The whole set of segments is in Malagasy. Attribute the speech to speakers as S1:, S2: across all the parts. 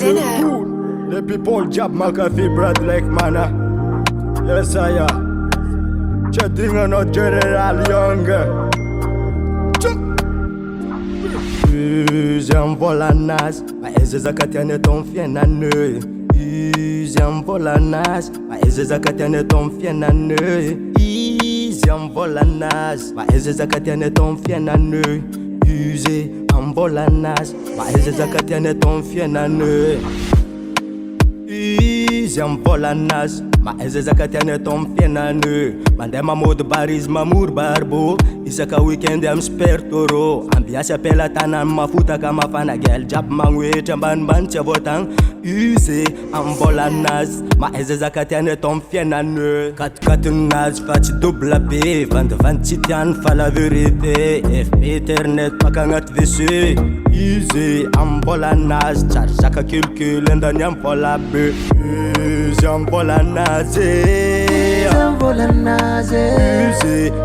S1: in it.
S2: The people job McAfee Brad like mana. Yes I am. Chatting on a General Young. J'aime vola nas, mas essa catena é tão fiena ne. J'aime vola nas, mas essa catena é tão fiena ne. J'aime vola nas, mas essa catena é tão fiena ne. J'aime vola nas, mas essa catena é tão fiena ne. J'aime vola nas, mas essa catena é tão fiena ne. Mandei mamud baris mamur barbo. Isa ka weekend am spertoro. Ambiance pela tanan mafuta kama fana gel jab mangwe chamban ban chavotang. Use am vola nas, mas essa catena é tão fiena ne. Kat nas fat double B, van titian fala vérité. FP internet pakangat vc. Easy am vola nas, charge ka calcul ndanyam vola B. J'aime vola naze,
S3: j'aime vola naze,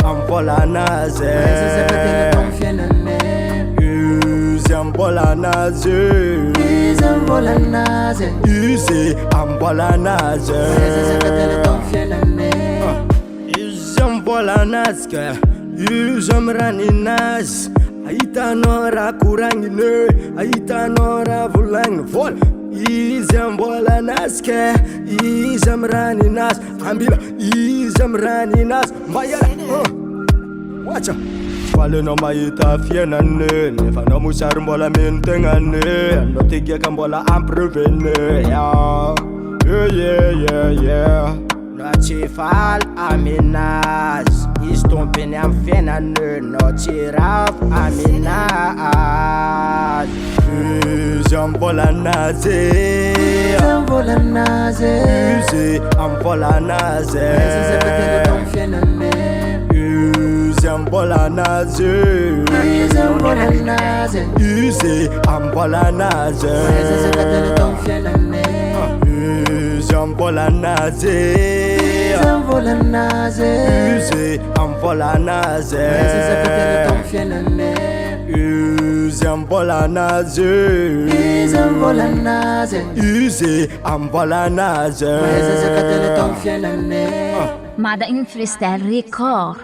S2: I'm vola naze. J'aime vola naze,
S3: j'aime vola naze,
S2: I'm vola naze. J'aime vola naze, j'aime rani naze. Aita nora kurangine, aita nora vulang vol. J'aime vola naske, j'aime rani nas, ambila, j'aime rani nas, mayala, watcha. Fale no maita fiena ne, nefa no musar mbola mentengane, no tige kambola amprevene, yeah. No chifal aminas, istompene am fiena ne, no chiraf aminas. J'aime vola naze,
S3: j'aime vola naze,
S2: I'm vola naze. J'aime vola naze,
S3: j'aime vola naze,
S2: I'm vola naze. J'aime vola naze,
S3: j'aime vola naze,
S2: I'm vola naze. J'aime vola naze,
S3: j'aime vola naze,
S2: I'm vola naze.
S3: Mada in freestyle record.